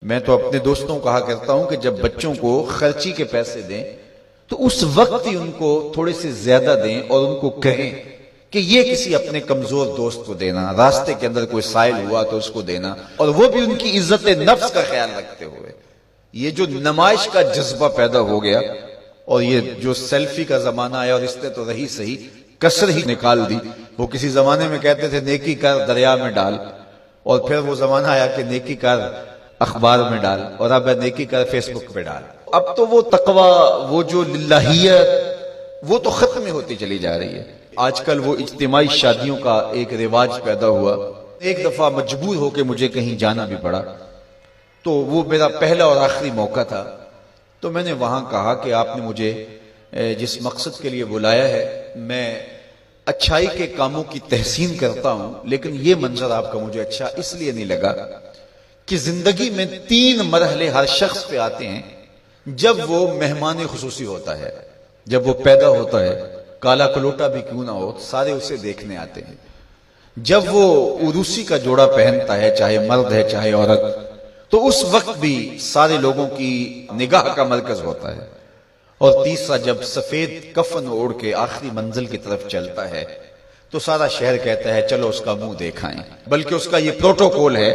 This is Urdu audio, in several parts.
میں تو اپنے دوستوں کو کہا کرتا ہوں کہ جب بچوں کو خرچی کے پیسے دیں تو اس وقت ہی ان کو تھوڑے سے زیادہ دیں اور ان کو کہیں کہ یہ کسی اپنے کمزور دوست کو دینا، راستے کے اندر کوئی سائل ہوا تو اس کو دینا، اور وہ بھی ان کی عزت نفس کا خیال رکھتے ہوئے۔ یہ جو نمائش کا جذبہ پیدا ہو گیا اور یہ جو سیلفی کا زمانہ آیا، اور اس نے تو رہی صحیح کسر ہی نکال دی۔ وہ کسی زمانے میں کہتے تھے نیکی کر دریا میں ڈال، اور پھر وہ زمانہ آیا کہ نیکی کر اخبار میں ڈال، اور اب نیکی کر فیس بک پہ ڈال۔ اب تو وہ تقوی، وہ جو للہیت، وہ تو ختم ہوتی چلی جا رہی ہے۔ آج کل وہ اجتماعی شادیوں کا ایک رواج پیدا ہوا۔ ایک دفعہ مجبور ہو کے مجھے کہیں جانا بھی پڑا، تو وہ میرا پہلا اور آخری موقع تھا۔ تو میں نے وہاں کہا کہ آپ نے مجھے جس مقصد کے لیے بلایا ہے، میں اچھائی کے کاموں کی تحسین کرتا ہوں، لیکن یہ منظر آپ کا مجھے اچھا اس لیے نہیں لگا کہ زندگی میں 3 مرحلے ہر شخص پہ آتے ہیں جب وہ مہمان خصوصی ہوتا ہے۔ جب وہ پیدا ہوتا ہے، کالا کلوٹا بھی کیوں نہ ہو، سارے اسے دیکھنے آتے ہیں۔ جب وہ عروسی کا جوڑا پہنتا ہے، چاہے مرد ہے چاہے عورت، تو اس وقت بھی سارے لوگوں کی نگاہ کا مرکز ہوتا ہے۔ اور تیسرا، جب سفید کفن اوڑھ کے آخری منزل کی طرف چلتا ہے تو سارا شہر کہتا ہے چلو اس کا منہ دیکھائیں۔ بلکہ اس کا یہ پروٹوکول ہے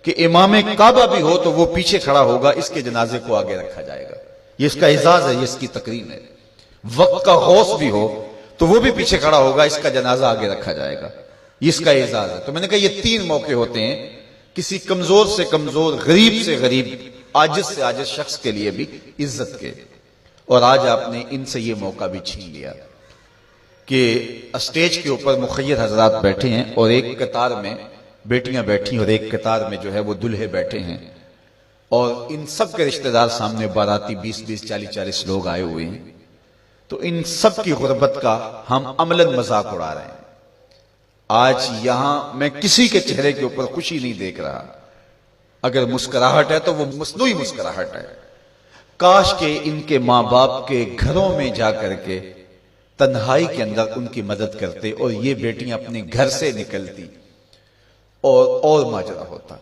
کہ امام کعبہ بھی ہو تو وہ پیچھے کھڑا ہوگا، اس کے جنازے کو آگے رکھا جائے گا۔ یہ اس کا اعزاز ہے، یہ اس کی تکریم ہے۔ وقت کا غوث بھی ہو تو وہ بھی پیچھے کھڑا ہوگا، اس کا جنازہ آگے رکھا جائے گا۔ یہ اس کا اعزاز ہے۔ تو میں نے کہا یہ 3 موقع ہوتے ہیں کسی کمزور سے کمزور، غریب سے غریب، عاجز سے عاجز شخص کے لیے بھی عزت کے، اور آج آپ نے ان سے یہ موقع بھی چھین لیا کہ اسٹیج کے اوپر مخیر حضرات بیٹھے ہیں اور ایک قطار میں بیٹیاں بیٹھی اور ایک قطار میں جو ہے وہ دلہے بیٹھے ہیں، اور ان سب کے رشتہ دار سامنے باراتی 20-20 40-40 لوگ آئے ہوئے ہیں۔ تو ان سب کی غربت کا ہم عملاً مذاق اڑا رہے ہیں۔ آج یہاں میں کسی کے چہرے کے اوپر خوشی نہیں دیکھ رہا۔ اگر مسکراہٹ ہے تو وہ مصنوعی مسکراہٹ ہے۔ کاش کہ ان کے ماں باپ کے گھروں میں جا کر کے تنہائی کے اندر ان کی مدد کرتے اور یہ بیٹیاں اپنے گھر سے نکلتی اور ماجرا ہوتا۔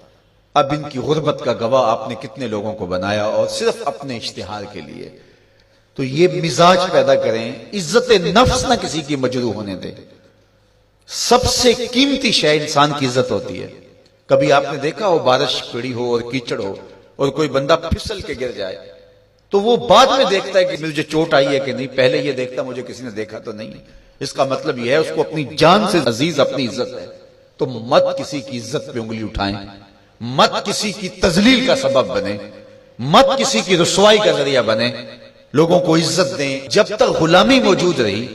اب ان کی غربت کا گواہ آپ نے کتنے لوگوں کو بنایا، اور صرف اپنے اشتہار کے لیے۔ تو یہ مزاج پیدا کریں، عزت نفس نہ کسی کی مجروح ہونے دے۔ سب سے قیمتی شے انسان کی عزت ہوتی ہے۔ کبھی آپ نے دیکھا ہو بارش پڑی ہو اور کیچڑ ہو اور کوئی بندہ پھسل کے گر جائے تو وہ بعد میں دیکھتا ہے کہ مجھے چوٹ آئی ہے کہ نہیں، پہلے یہ دیکھتا مجھے کسی نے دیکھا تو نہیں۔ اس کا مطلب یہ ہے اس کو اپنی جان سے عزیز اپنی عزت ہے۔ تو مت کسی کی عزت پہ انگلی اٹھائیں، مت کسی کی تذلیل کا سبب بنے، مت کسی کی رسوائی کا ذریعہ بنے۔ لوگوں کو عزت دیں۔ جب تک غلامی موجود رہی،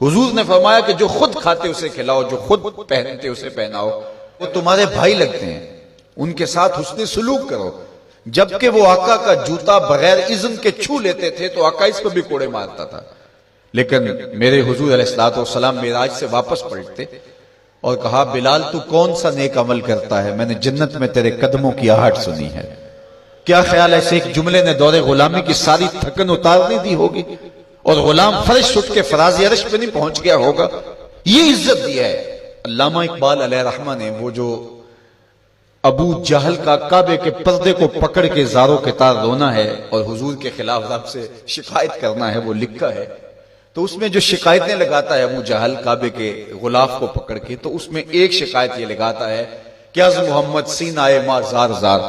حضور نے فرمایا کہ جو خود کھاتے اسے کھلاؤ، جو خود پہنتے اسے پہناؤ۔ وہ تمہارے بھائی لگتے ہیں، ان کے ساتھ حسن سلوک کرو۔ جبکہ وہ آقا کا جوتا بغیر اذن کے چھو لیتے تھے تو آقا اس پہ بھی کوڑے مارتا تھا، لیکن میرے حضور علیہ الصلوۃ والسلام معراج سے واپس پلٹتے اور کہا بلال تو کون سا نیک عمل کرتا ہے، میں نے جنت میں تیرے قدموں کی آہٹ سنی ہے۔ کیا خیال ہے، ایک جملے نے دور غلامی کی ساری تھکن اتارنے دی ہوگی اور غلام فرش اٹھ کے فراز عرش پہ نہیں پہنچ گیا ہوگا؟ یہ عزت دی ہے۔ علامہ اقبال علیہ رحمہ نے وہ جو ابو جہل کا کعبے کے پردے کو پکڑ کے زاروں کے تار رونا ہے اور حضور کے خلاف رب سے شکایت کرنا ہے، وہ لکھا ہے۔ تو اس میں جو شکایتیں لگاتا ہے ابو جہل کعبے کے غلاف کو پکڑ کے، تو اس میں ایک شکایت یہ لگاتا ہے کہ از محمد سینہ ما زار زار،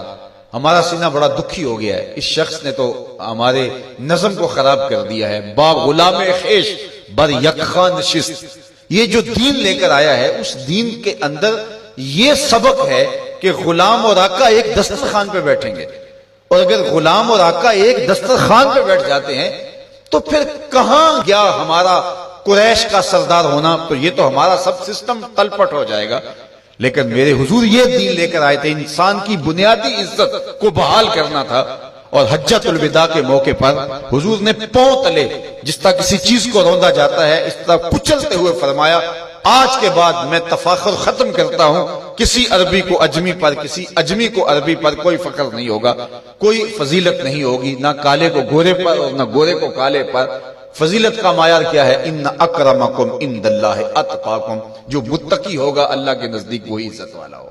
ہمارا سینہ بڑا دکھی ہو گیا ہے، اس شخص نے تو ہمارے نظم کو خراب کر دیا ہے۔ با غلام خیش بر یکخان نشست، یہ جو دین لے کر آیا ہے اس دین کے اندر یہ سبق ہے کہ غلام اور آقا ایک دسترخوان پہ بیٹھیں گے، اور اگر غلام اور آقا ایک دسترخوان پہ بیٹھ جاتے ہیں تو پھر کہاں گیا ہمارا قریش کا سردار ہونا؟ تو یہ تو ہمارا سب سسٹم تلپٹ ہو جائے گا۔ لیکن میرے حضور یہ دین لے کر آئے تھے، انسان کی بنیادی عزت کو بحال کرنا تھا۔ اور حجۃ الوداع کے موقع پر حضور نے پاؤں تلے جس طرح کسی چیز کو روندا جاتا ہے اس طرح کچلتے ہوئے فرمایا آج کے بعد میں تفاخر ختم کرتا ہوں، کسی عربی کو اجمی پر، کسی اجمی کو عربی پر کوئی فخر نہیں ہوگا، کوئی فضیلت نہیں ہوگی، نہ کالے کو گورے پر اور نہ گورے کو کالے پر۔ فضیلت کا معیار کیا ہے؟ ان اکرمکم عند اللہ اتقاکم، جو متقی ہوگا اللہ کے نزدیک وہی عزت والا ہوگا۔